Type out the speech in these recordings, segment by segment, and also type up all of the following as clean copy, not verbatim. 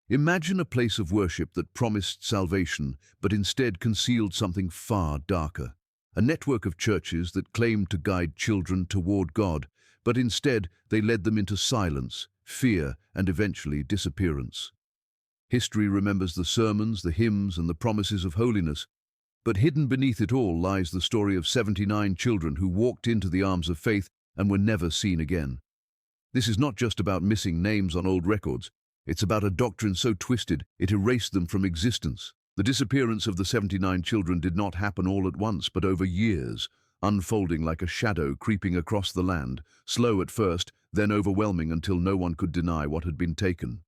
Imagine a place of worship that promised salvation, but instead concealed something far darker. A network of churches that claimed to guide children toward God, but instead they led them into silence, fear, and eventually disappearance. History remembers the sermons, the hymns, and the promises of holiness, but hidden beneath it all lies the story of 79 children who walked into the arms of faith and were never seen again. This is not just about missing names on old records. It's about a doctrine so twisted it erased them from existence. The disappearance of the 79 children did not happen all at once, but over years, unfolding like a shadow creeping across the land, slow at first, then overwhelming until no one could deny what had been taken.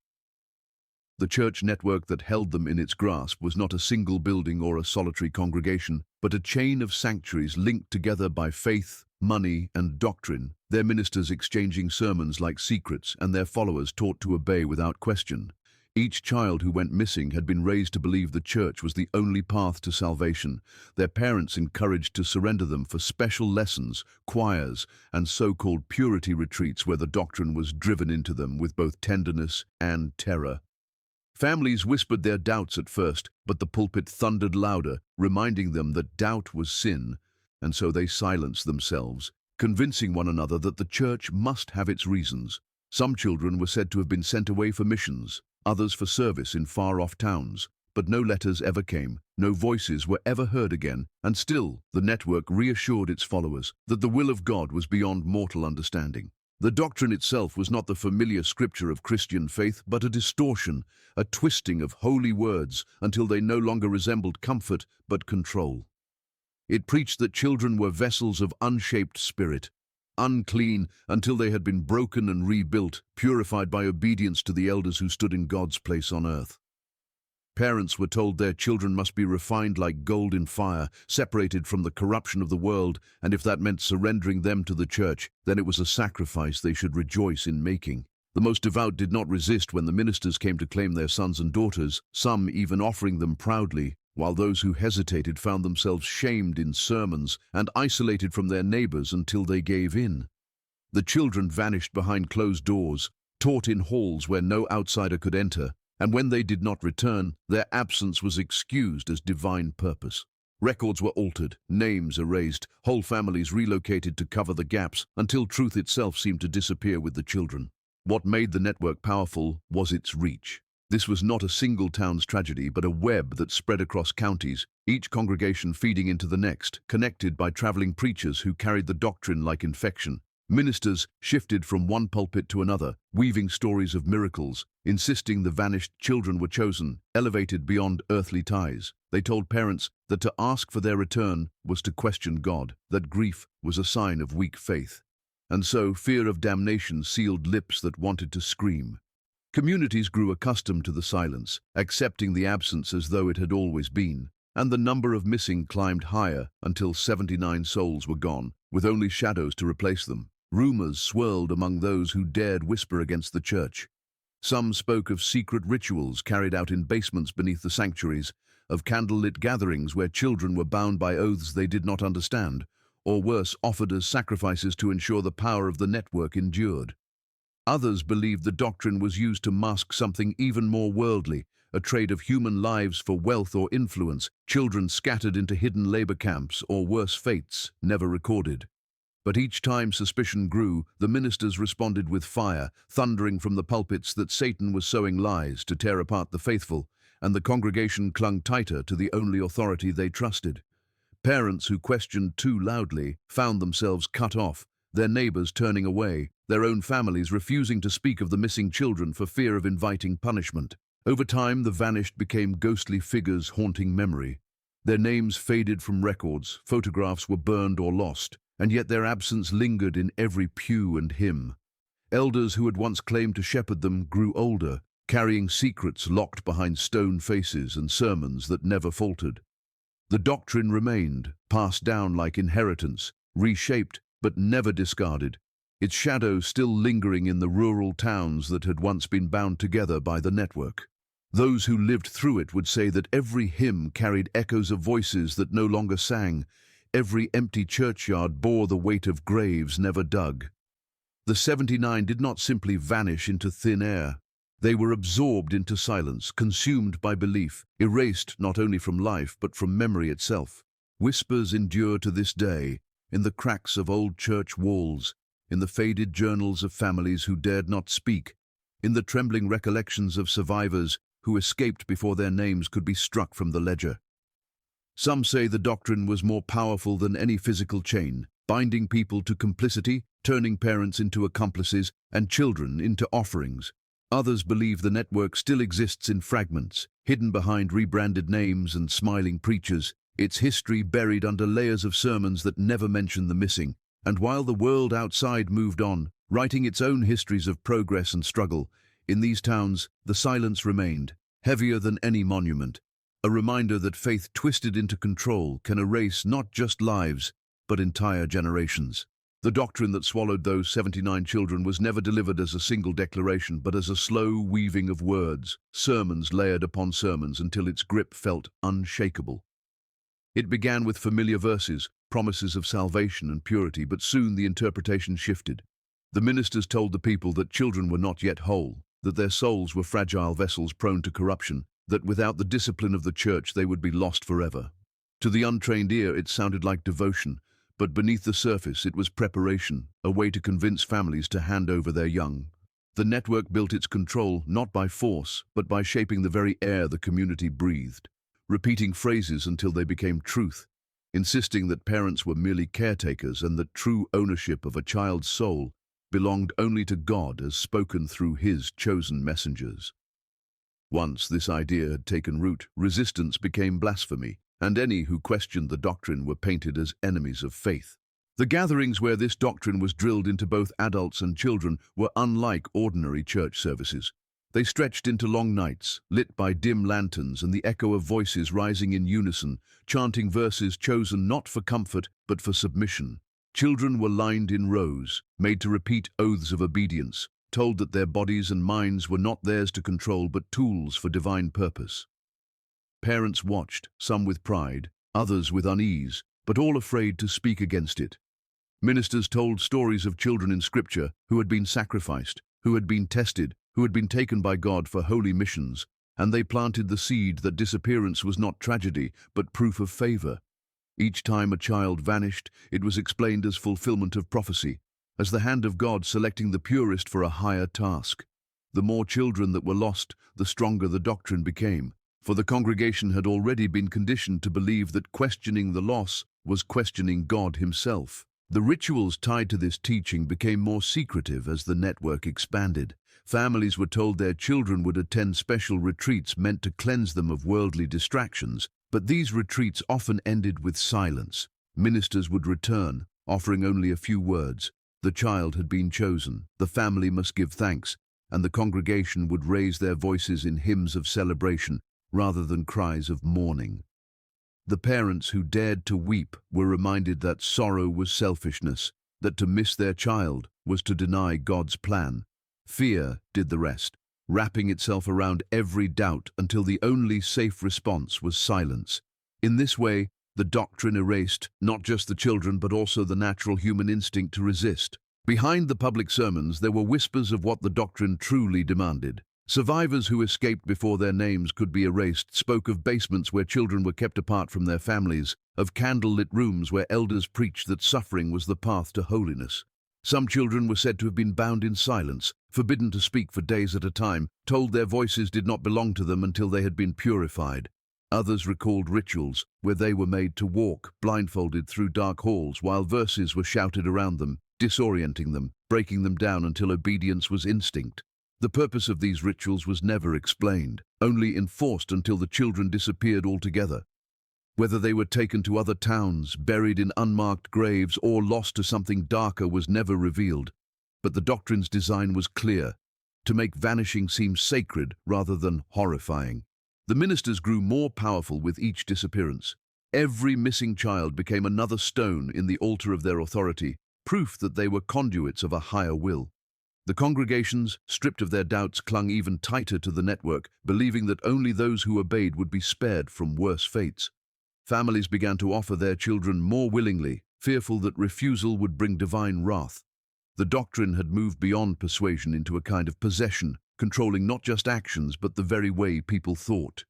The church network that held them in its grasp was not a single building or a solitary congregation, but a chain of sanctuaries linked together by faith, money, and doctrine, their ministers exchanging sermons like secrets and their followers taught to obey without question. Each child who went missing had been raised to believe the church was the only path to salvation, their parents encouraged to surrender them for special lessons, choirs, and so-called purity retreats where the doctrine was driven into them with both tenderness and terror. Families whispered their doubts at first, but the pulpit thundered louder, reminding them that doubt was sin, and so they silenced themselves, convincing one another that the church must have its reasons. Some children were said to have been sent away for missions, others for service in far-off towns, but no letters ever came, no voices were ever heard again, and still the network reassured its followers that the will of God was beyond mortal understanding. The doctrine itself was not the familiar scripture of Christian faith, but a distortion, a twisting of holy words until they no longer resembled comfort but control. It preached that children were vessels of unshaped spirit, unclean until they had been broken and rebuilt, purified by obedience to the elders who stood in God's place on earth. Parents were told their children must be refined like gold in fire, separated from the corruption of the world, and if that meant surrendering them to the church, then it was a sacrifice they should rejoice in making. The most devout did not resist when the ministers came to claim their sons and daughters, some even offering them proudly, while those who hesitated found themselves shamed in sermons and isolated from their neighbors until they gave in. The children vanished behind closed doors, taught in halls where no outsider could enter, and when they did not return, their absence was excused as divine purpose. Records were altered, names erased, whole families relocated to cover the gaps until truth itself seemed to disappear with the children. What made the network powerful was its reach. This was not a single town's tragedy, but a web that spread across counties, each congregation feeding into the next, connected by traveling preachers who carried the doctrine like infection. Ministers shifted from one pulpit to another, weaving stories of miracles, insisting the vanished children were chosen, elevated beyond earthly ties. They told parents that to ask for their return was to question God, that grief was a sign of weak faith. And so fear of damnation sealed lips that wanted to scream. Communities grew accustomed to the silence, accepting the absence as though it had always been, and the number of missing climbed higher until 79 souls were gone, with only shadows to replace them. Rumors swirled among those who dared whisper against the church. Some spoke of secret rituals carried out in basements beneath the sanctuaries, of candlelit gatherings where children were bound by oaths they did not understand, or worse, offered as sacrifices to ensure the power of the network endured. Others believed the doctrine was used to mask something even more worldly, a trade of human lives for wealth or influence, children scattered into hidden labor camps or worse fates never recorded. But each time suspicion grew, the ministers responded with fire, thundering from the pulpits that Satan was sowing lies to tear apart the faithful, and the congregation clung tighter to the only authority they trusted. Parents who questioned too loudly found themselves cut off, their neighbors turning away, their own families refusing to speak of the missing children for fear of inviting punishment. Over time, the vanished became ghostly figures haunting memory. Their names faded from records, photographs were burned or lost, and yet their absence lingered in every pew and hymn. Elders who had once claimed to shepherd them grew older, carrying secrets locked behind stone faces and sermons that never faltered. The doctrine remained, passed down like inheritance, reshaped but never discarded, its shadow still lingering in the rural towns that had once been bound together by the network. Those who lived through it would say that every hymn carried echoes of voices that no longer sang. Every empty churchyard bore the weight of graves never dug. The 79 did not simply vanish into thin air. They were absorbed into silence, consumed by belief, erased not only from life but from memory itself. Whispers endure to this day, in the cracks of old church walls, in the faded journals of families who dared not speak, in the trembling recollections of survivors who escaped before their names could be struck from the ledger. Some say the doctrine was more powerful than any physical chain, binding people to complicity, turning parents into accomplices, and children into offerings. Others believe the network still exists in fragments, hidden behind rebranded names and smiling preachers, its history buried under layers of sermons that never mention the missing. And while the world outside moved on, writing its own histories of progress and struggle, in these towns the silence remained, heavier than any monument, a reminder that faith twisted into control can erase not just lives, but entire generations. The doctrine that swallowed those 79 children was never delivered as a single declaration, but as a slow weaving of words, sermons layered upon sermons until its grip felt unshakable. It began with familiar verses, promises of salvation and purity, but soon the interpretation shifted. The ministers told the people that children were not yet whole, that their souls were fragile vessels prone to corruption, that without the discipline of the church they would be lost forever. To the untrained ear it sounded like devotion, but beneath the surface it was preparation, a way to convince families to hand over their young. The network built its control not by force, but by shaping the very air the community breathed, repeating phrases until they became truth, insisting that parents were merely caretakers and that true ownership of a child's soul belonged only to God as spoken through His chosen messengers. Once this idea had taken root, resistance became blasphemy, and any who questioned the doctrine were painted as enemies of faith. The gatherings where this doctrine was drilled into both adults and children were unlike ordinary church services. They stretched into long nights, lit by dim lanterns and the echo of voices rising in unison, chanting verses chosen not for comfort but for submission. Children were lined in rows, made to repeat oaths of obedience, told that their bodies and minds were not theirs to control but tools for divine purpose. Parents watched, some with pride, others with unease, but all afraid to speak against it. Ministers told stories of children in Scripture who had been sacrificed, who had been tested, who had been taken by God for holy missions, and they planted the seed that disappearance was not tragedy, but proof of favor. Each time a child vanished, it was explained as fulfillment of prophecy, as the hand of God selecting the purest for a higher task. The more children that were lost, the stronger the doctrine became, for the congregation had already been conditioned to believe that questioning the loss was questioning God Himself. The rituals tied to this teaching became more secretive as the network expanded. Families were told their children would attend special retreats meant to cleanse them of worldly distractions, but these retreats often ended with silence. Ministers would return, offering only a few words. The child had been chosen, the family must give thanks, and the congregation would raise their voices in hymns of celebration rather than cries of mourning. The parents who dared to weep were reminded that sorrow was selfishness, that to miss their child was to deny God's plan. Fear did the rest, wrapping itself around every doubt until the only safe response was silence. In this way, the doctrine erased not just the children but also the natural human instinct to resist. Behind the public sermons there were whispers of what the doctrine truly demanded. Survivors who escaped before their names could be erased spoke of basements where children were kept apart from their families, of candle-lit rooms where elders preached that suffering was the path to holiness. Some children were said to have been bound in silence, forbidden to speak for days at a time, told their voices did not belong to them until they had been purified. Others recalled rituals where they were made to walk blindfolded through dark halls while verses were shouted around them, disorienting them, breaking them down until obedience was instinct. The purpose of these rituals was never explained, only enforced until the children disappeared altogether. Whether they were taken to other towns, buried in unmarked graves, or lost to something darker was never revealed. But the doctrine's design was clear, to make vanishing seem sacred rather than horrifying. The ministers grew more powerful with each disappearance. Every missing child became another stone in the altar of their authority, proof that they were conduits of a higher will. The congregations, stripped of their doubts, clung even tighter to the network, believing that only those who obeyed would be spared from worse fates. Families began to offer their children more willingly, fearful that refusal would bring divine wrath. The doctrine had moved beyond persuasion into a kind of possession, controlling not just actions but the very way people thought.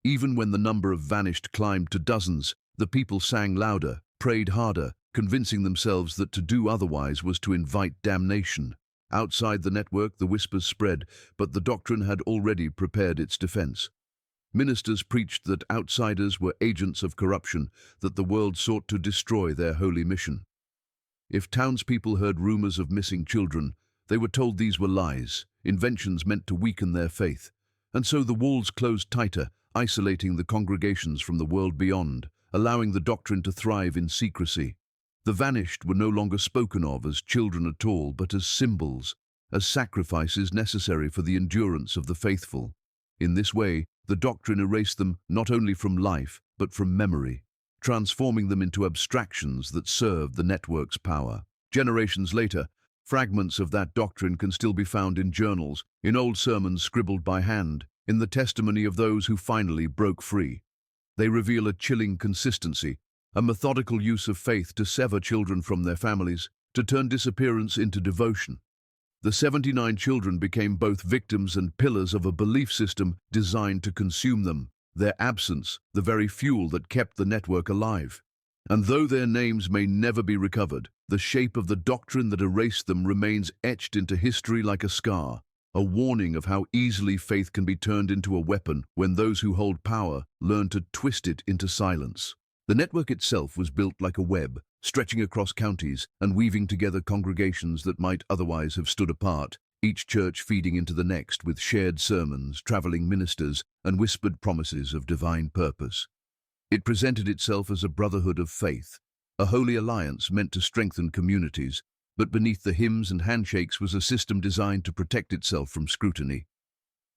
Even when the number of vanished climbed to dozens, the people sang louder, prayed harder, convincing themselves that to do otherwise was to invite damnation. Outside the network, the whispers spread, but the doctrine had already prepared its defense. Ministers preached that outsiders were agents of corruption, that the world sought to destroy their holy mission. If townspeople heard rumors of missing children, they were told these were lies, inventions meant to weaken their faith. And so the walls closed tighter, isolating the congregations from the world beyond, allowing the doctrine to thrive in secrecy. The vanished were no longer spoken of as children at all, but as symbols, as sacrifices necessary for the endurance of the faithful. In this way, the doctrine erased them not only from life, but from memory, transforming them into abstractions that served the network's power. Generations later, fragments of that doctrine can still be found in journals, in old sermons scribbled by hand, in the testimony of those who finally broke free. They reveal a chilling consistency, a methodical use of faith to sever children from their families, to turn disappearance into devotion. The 79 children became both victims and pillars of a belief system designed to consume them, their absence the very fuel that kept the network alive. And though their names may never be recovered, the shape of the doctrine that erased them remains etched into history like a scar, a warning of how easily faith can be turned into a weapon when those who hold power learn to twist it into silence. The network itself was built like a web, stretching across counties and weaving together congregations that might otherwise have stood apart, each church feeding into the next with shared sermons, traveling ministers, and whispered promises of divine purpose. It presented itself as a brotherhood of faith, a holy alliance meant to strengthen communities, but beneath the hymns and handshakes was a system designed to protect itself from scrutiny.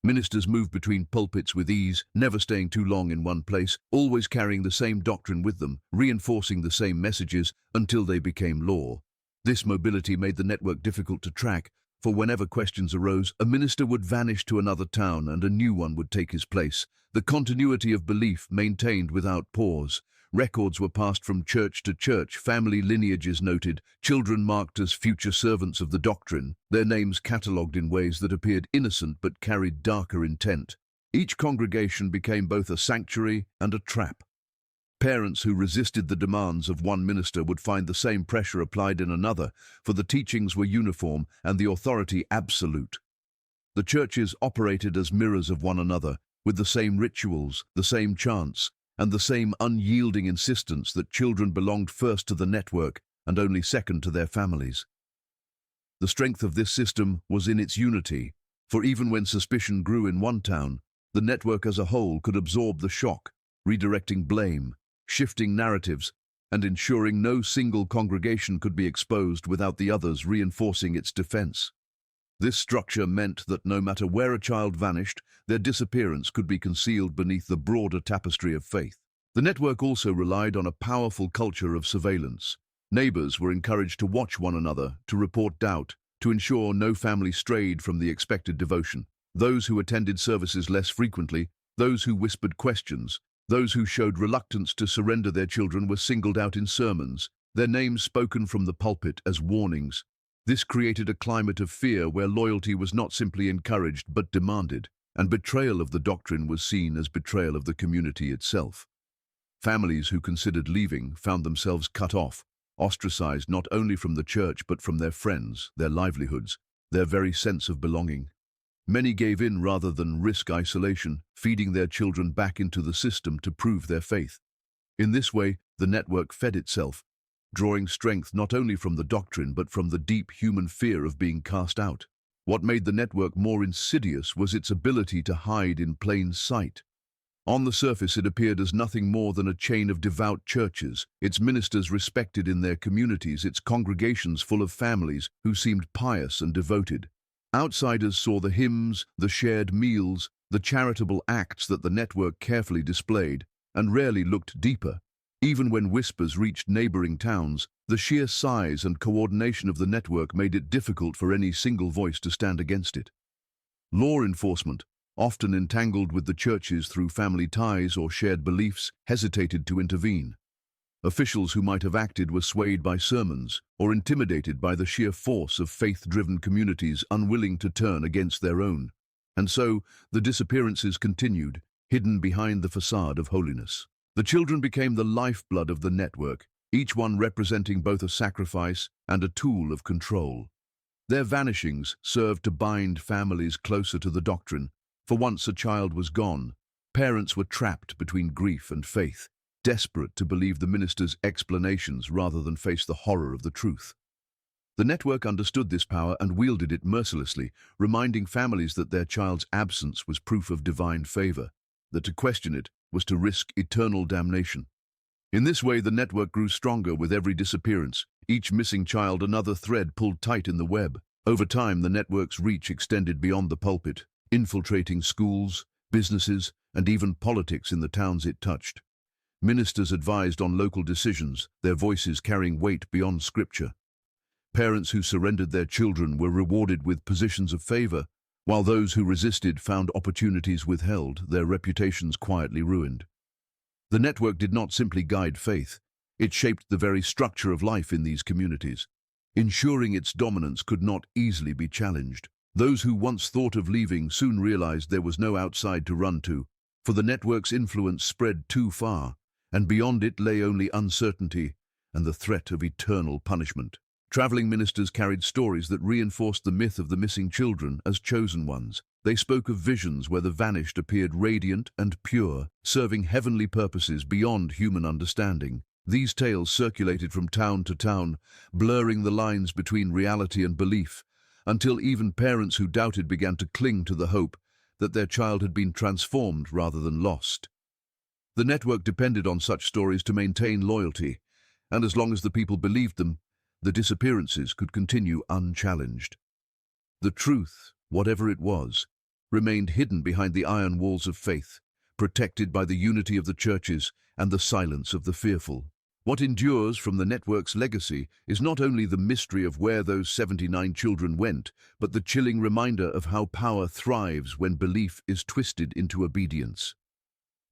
Ministers moved between pulpits with ease, never staying too long in one place, always carrying the same doctrine with them, reinforcing the same messages until they became law. This mobility made the network difficult to track, for whenever questions arose, a minister would vanish to another town and a new one would take his place. The continuity of belief maintained without pause. Records were passed from church to church, family lineages noted, children marked as future servants of the doctrine, their names catalogued in ways that appeared innocent but carried darker intent. Each congregation became both a sanctuary and a trap. Parents who resisted the demands of one minister would find the same pressure applied in another, for the teachings were uniform and the authority absolute. The churches operated as mirrors of one another, with the same rituals, the same chants, and the same unyielding insistence that children belonged first to the network and only second to their families. The strength of this system was in its unity, for even when suspicion grew in one town, the network as a whole could absorb the shock, redirecting blame, shifting narratives, and ensuring no single congregation could be exposed without the others reinforcing its defense. This structure meant that no matter where a child vanished, their disappearance could be concealed beneath the broader tapestry of faith. The network also relied on a powerful culture of surveillance. Neighbors were encouraged to watch one another, to report doubt, to ensure no family strayed from the expected devotion. Those who attended services less frequently, those who whispered questions, those who showed reluctance to surrender their children were singled out in sermons, their names spoken from the pulpit as warnings. This created a climate of fear where loyalty was not simply encouraged but demanded, and betrayal of the doctrine was seen as betrayal of the community itself. Families who considered leaving found themselves cut off, ostracized not only from the church but from their friends, their livelihoods, their very sense of belonging. Many gave in rather than risk isolation, feeding their children back into the system to prove their faith. In this way, the network fed itself, drawing strength not only from the doctrine but from the deep human fear of being cast out. What made the network more insidious was its ability to hide in plain sight. On the surface, it appeared as nothing more than a chain of devout churches, its ministers respected in their communities, its congregations full of families who seemed pious and devoted. Outsiders saw the hymns, the shared meals, the charitable acts that the network carefully displayed, and rarely looked deeper. Even when whispers reached neighboring towns, the sheer size and coordination of the network made it difficult for any single voice to stand against it. Law enforcement, often entangled with the churches through family ties or shared beliefs, hesitated to intervene. Officials who might have acted were swayed by sermons or intimidated by the sheer force of faith-driven communities unwilling to turn against their own. And so, the disappearances continued, hidden behind the facade of holiness. The children became the lifeblood of the network, each one representing both a sacrifice and a tool of control. Their vanishings served to bind families closer to the doctrine, for once a child was gone, parents were trapped between grief and faith, desperate to believe the minister's explanations rather than face the horror of the truth. The network understood this power and wielded it mercilessly, reminding families that their child's absence was proof of divine favor, that to question it was to risk eternal damnation. In this way, the network grew stronger with every disappearance, each missing child another thread pulled tight in the web. Over time, the network's reach extended beyond the pulpit, infiltrating schools, businesses, and even politics in the towns it touched. Ministers advised on local decisions, their voices carrying weight beyond scripture. Parents who surrendered their children were rewarded with positions of favor, while those who resisted found opportunities withheld, their reputations quietly ruined. The network did not simply guide faith, it shaped the very structure of life in these communities, ensuring its dominance could not easily be challenged. Those who once thought of leaving soon realized there was no outside to run to, for the network's influence spread too far, and beyond it lay only uncertainty and the threat of eternal punishment. Traveling ministers carried stories that reinforced the myth of the missing children as chosen ones. They spoke of visions where the vanished appeared radiant and pure, serving heavenly purposes beyond human understanding. These tales circulated from town to town, blurring the lines between reality and belief, until even parents who doubted began to cling to the hope that their child had been transformed rather than lost. The network depended on such stories to maintain loyalty, and as long as the people believed them, the disappearances could continue unchallenged. The truth, whatever it was, remained hidden behind the iron walls of faith, protected by the unity of the churches and the silence of the fearful. What endures from the network's legacy is not only the mystery of where those 79 children went, but the chilling reminder of how power thrives when belief is twisted into obedience.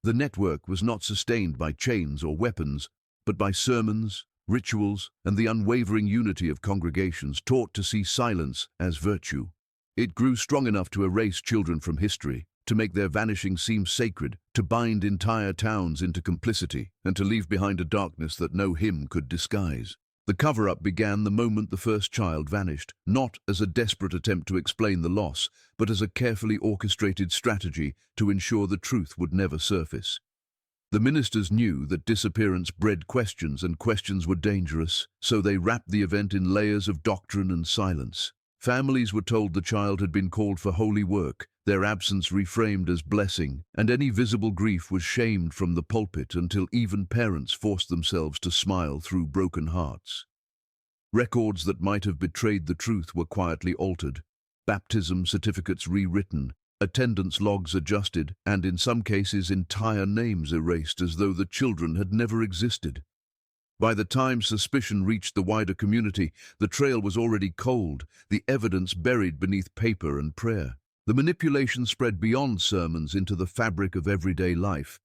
The network was not sustained by chains or weapons, but by sermons, rituals, and the unwavering unity of congregations taught to see silence as virtue. It grew strong enough to erase children from history, to make their vanishing seem sacred, to bind entire towns into complicity, and to leave behind a darkness that no hymn could disguise. The cover-up began the moment the first child vanished, not as a desperate attempt to explain the loss, but as a carefully orchestrated strategy to ensure the truth would never surface. The ministers knew that disappearance bred questions, and questions were dangerous, so they wrapped the event in layers of doctrine and silence. Families were told the child had been called for holy work, their absence reframed as blessing, and any visible grief was shamed from the pulpit until even parents forced themselves to smile through broken hearts. Records that might have betrayed the truth were quietly altered, baptism certificates rewritten, attendance logs adjusted, and in some cases entire names erased as though the children had never existed. By the time suspicion reached the wider community, the trail was already cold, the evidence buried beneath paper and prayer. The manipulation spread beyond sermons into the fabric of everyday life.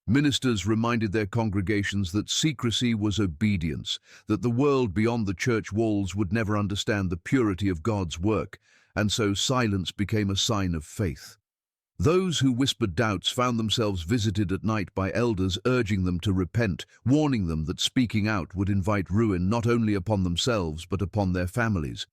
Ministers reminded their congregations that secrecy was obedience, that the world beyond the church walls would never understand the purity of God's work, and so silence became a sign of faith. Those who whispered doubts found themselves visited at night by elders urging them to repent, warning them that speaking out would invite ruin not only upon themselves but upon their families.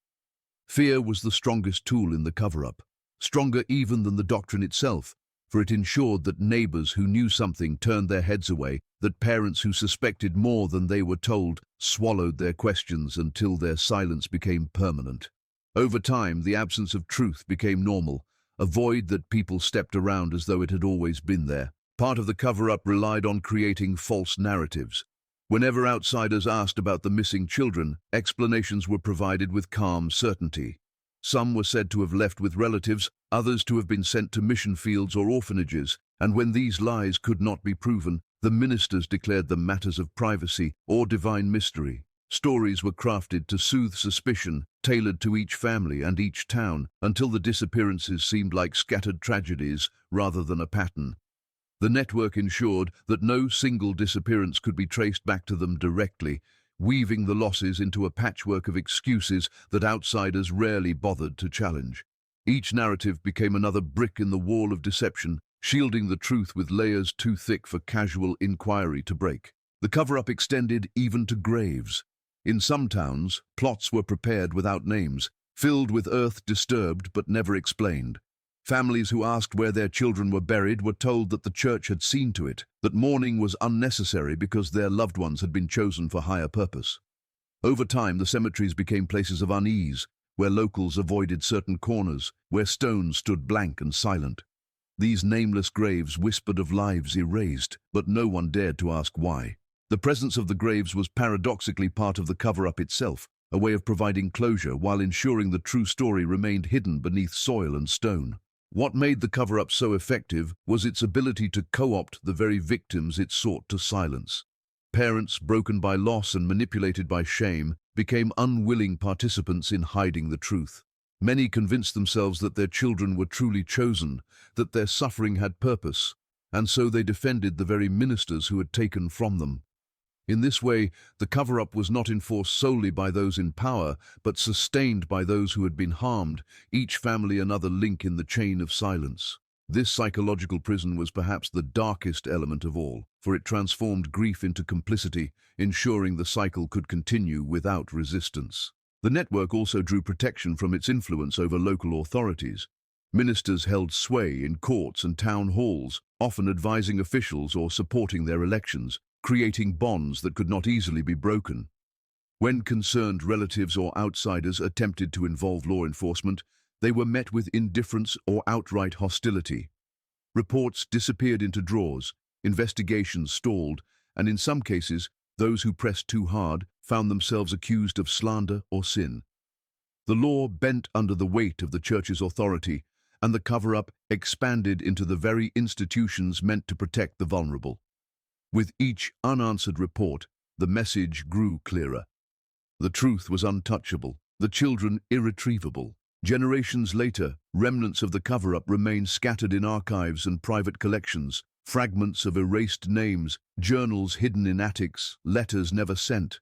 Fear was the strongest tool in the cover-up, stronger even than the doctrine itself, for it ensured that neighbors who knew something turned their heads away, that parents who suspected more than they were told swallowed their questions until their silence became permanent. Over time, the absence of truth became normal, a void that people stepped around as though it had always been there. Part of the cover-up relied on creating false narratives. Whenever outsiders asked about the missing children, explanations were provided with calm certainty. Some were said to have left with relatives, others to have been sent to mission fields or orphanages, and when these lies could not be proven, the ministers declared them matters of privacy or divine mystery. Stories were crafted to soothe suspicion, tailored to each family and each town, until the disappearances seemed like scattered tragedies rather than a pattern. The network ensured that no single disappearance could be traced back to them directly, weaving the losses into a patchwork of excuses that outsiders rarely bothered to challenge. Each narrative became another brick in the wall of deception, shielding the truth with layers too thick for casual inquiry to break. The cover-up extended even to graves. In some towns, plots were prepared without names, filled with earth disturbed but never explained. Families who asked where their children were buried were told that the church had seen to it, that mourning was unnecessary because their loved ones had been chosen for higher purpose. Over time, the cemeteries became places of unease, where locals avoided certain corners, where stones stood blank and silent. These nameless graves whispered of lives erased, but no one dared to ask why. The presence of the graves was paradoxically part of the cover-up itself, a way of providing closure while ensuring the true story remained hidden beneath soil and stone. What made the cover-up so effective was its ability to co-opt the very victims it sought to silence. Parents, broken by loss and manipulated by shame, became unwilling participants in hiding the truth. Many convinced themselves that their children were truly chosen, that their suffering had purpose, and so they defended the very ministers who had taken from them. In this way, the cover-up was not enforced solely by those in power, but sustained by those who had been harmed, each family another link in the chain of silence. This psychological prison was perhaps the darkest element of all, for it transformed grief into complicity, ensuring the cycle could continue without resistance. The network also drew protection from its influence over local authorities. Ministers held sway in courts and town halls, often advising officials or supporting their elections, creating bonds that could not easily be broken. When concerned relatives or outsiders attempted to involve law enforcement, they were met with indifference or outright hostility. Reports disappeared into drawers, investigations stalled, and in some cases, those who pressed too hard found themselves accused of slander or sin. The law bent under the weight of the church's authority, and the cover-up expanded into the very institutions meant to protect the vulnerable. With each unanswered report, the message grew clearer. The truth was untouchable, the children irretrievable. Generations later, remnants of the cover-up remain scattered in archives and private collections, fragments of erased names, journals hidden in attics, letters never sent.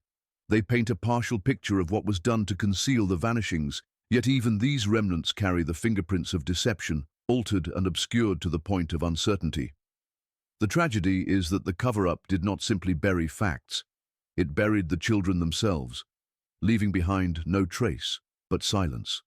They paint a partial picture of what was done to conceal the vanishings, yet even these remnants carry the fingerprints of deception, altered and obscured to the point of uncertainty. The tragedy is that the cover-up did not simply bury facts. It buried the children themselves, leaving behind no trace but silence.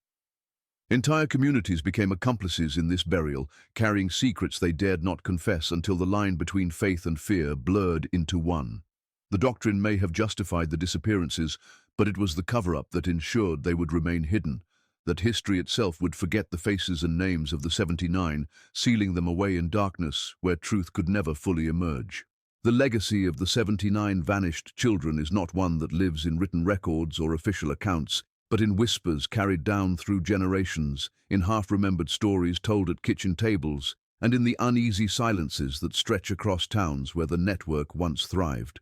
Entire communities became accomplices in this burial, carrying secrets they dared not confess until the line between faith and fear blurred into one. The doctrine may have justified the disappearances, but it was the cover-up that ensured they would remain hidden, that history itself would forget the faces and names of the 79, sealing them away in darkness where truth could never fully emerge. The legacy of the 79 vanished children is not one that lives in written records or official accounts, but in whispers carried down through generations, in half-remembered stories told at kitchen tables, and in the uneasy silences that stretch across towns where the network once thrived.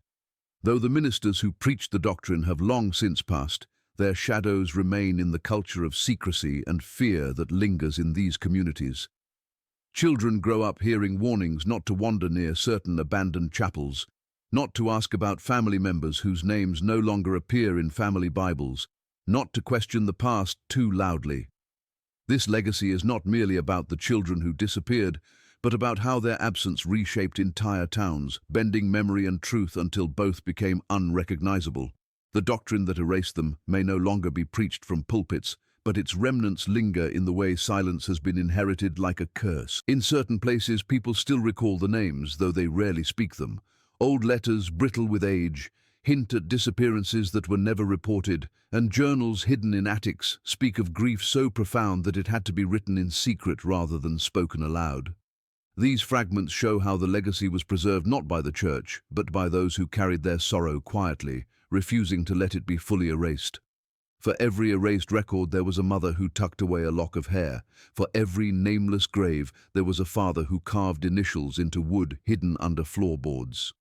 Though the ministers who preached the doctrine have long since passed, their shadows remain in the culture of secrecy and fear that lingers in these communities. Children grow up hearing warnings not to wander near certain abandoned chapels, not to ask about family members whose names no longer appear in family Bibles, not to question the past too loudly. This legacy is not merely about the children who disappeared, but about how their absence reshaped entire towns, bending memory and truth until both became unrecognizable. The doctrine that erased them may no longer be preached from pulpits, but its remnants linger in the way silence has been inherited like a curse. In certain places, people still recall the names, though they rarely speak them. Old letters, brittle with age, hint at disappearances that were never reported, and journals hidden in attics speak of grief so profound that it had to be written in secret rather than spoken aloud. These fragments show how the legacy was preserved not by the church, but by those who carried their sorrow quietly, refusing to let it be fully erased. For every erased record there was a mother who tucked away a lock of hair. For every nameless grave there was a father who carved initials into wood hidden under floorboards.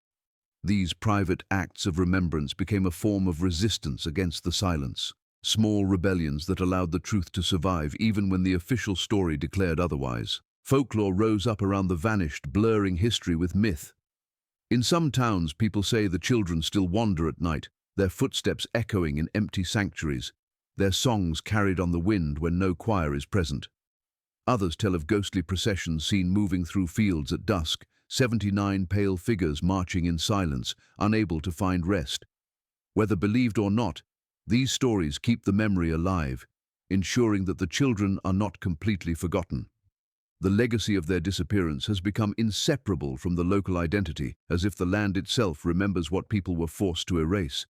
These private acts of remembrance became a form of resistance against the silence, small rebellions that allowed the truth to survive even when the official story declared otherwise. Folklore rose up around the vanished, blurring history with myth. In some towns, people say the children still wander at night, their footsteps echoing in empty sanctuaries, their songs carried on the wind when no choir is present. Others tell of ghostly processions seen moving through fields at dusk, 79 pale figures marching in silence, unable to find rest. Whether believed or not, these stories keep the memory alive, ensuring that the children are not completely forgotten. The legacy of their disappearance has become inseparable from the local identity, as if the land itself remembers what people were forced to erase.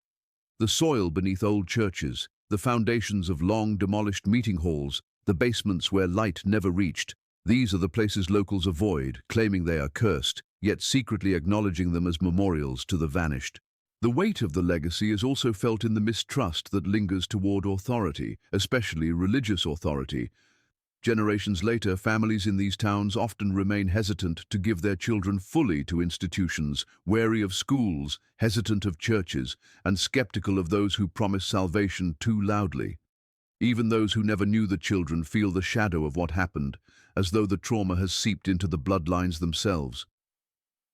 The soil beneath old churches, the foundations of long demolished meeting halls, the basements where light never reached, these are the places locals avoid, claiming they are cursed, yet secretly acknowledging them as memorials to the vanished. The weight of the legacy is also felt in the mistrust that lingers toward authority, especially religious authority. Generations later, families in these towns often remain hesitant to give their children fully to institutions, wary of schools, hesitant of churches, and skeptical of those who promise salvation too loudly. Even those who never knew the children feel the shadow of what happened, as though the trauma has seeped into the bloodlines themselves.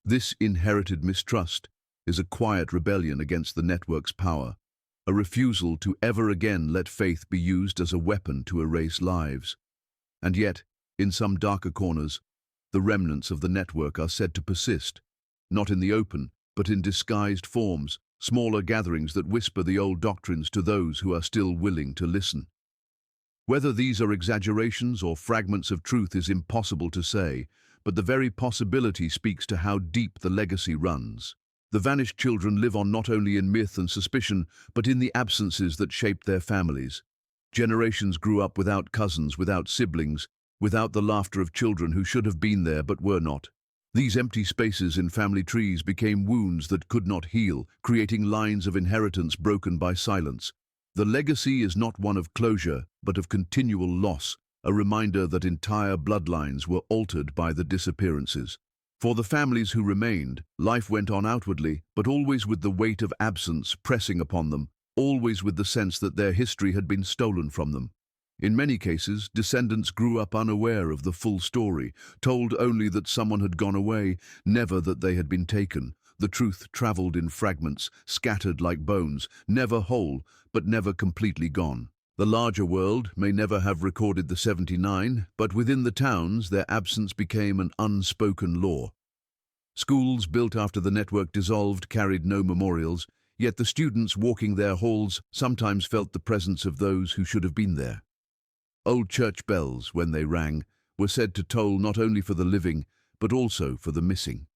This inherited mistrust is a quiet rebellion against the network's power, a refusal to ever again let faith be used as a weapon to erase lives. And yet, in some darker corners, the remnants of the network are said to persist, not in the open, but in disguised forms, smaller gatherings that whisper the old doctrines to those who are still willing to listen. Whether these are exaggerations or fragments of truth is impossible to say, but the very possibility speaks to how deep the legacy runs. The vanished children live on not only in myth and suspicion, but in the absences that shaped their families. Generations grew up without cousins, without siblings, without the laughter of children who should have been there but were not. These empty spaces in family trees became wounds that could not heal, creating lines of inheritance broken by silence. The legacy is not one of closure, but of continual loss, a reminder that entire bloodlines were altered by the disappearances. For the families who remained, life went on outwardly, but always with the weight of absence pressing upon them, always with the sense that their history had been stolen from them. In many cases, descendants grew up unaware of the full story, told only that someone had gone away, never that they had been taken. The truth traveled in fragments, scattered like bones, never whole, but never completely gone. The larger world may never have recorded the 79, but within the towns their absence became an unspoken law. Schools built after the network dissolved carried no memorials, yet the students walking their halls sometimes felt the presence of those who should have been there. Old church bells, when they rang, were said to toll not only for the living, but also for the missing.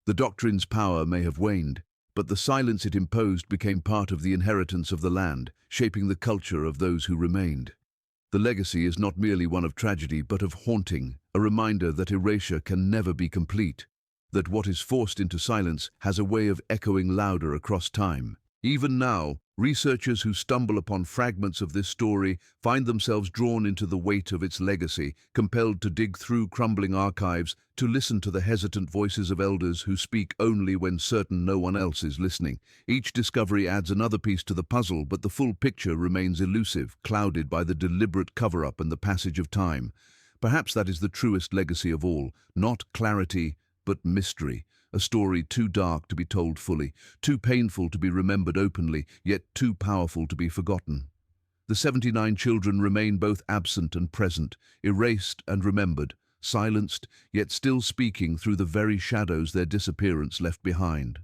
The doctrine's power may have waned, but the silence it imposed became part of the inheritance of the land, shaping the culture of those who remained. The legacy is not merely one of tragedy, but of haunting, a reminder that erasure can never be complete, that what is forced into silence has a way of echoing louder across time. Even now, researchers who stumble upon fragments of this story find themselves drawn into the weight of its legacy, compelled to dig through crumbling archives, to listen to the hesitant voices of elders who speak only when certain no one else is listening. Each discovery adds another piece to the puzzle, but the full picture remains elusive, clouded by the deliberate cover-up and the passage of time. Perhaps that is the truest legacy of all, not clarity, but mystery. A story too dark to be told fully, too painful to be remembered openly, yet too powerful to be forgotten. The 79 children remain both absent and present, erased and remembered, silenced, yet still speaking through the very shadows their disappearance left behind.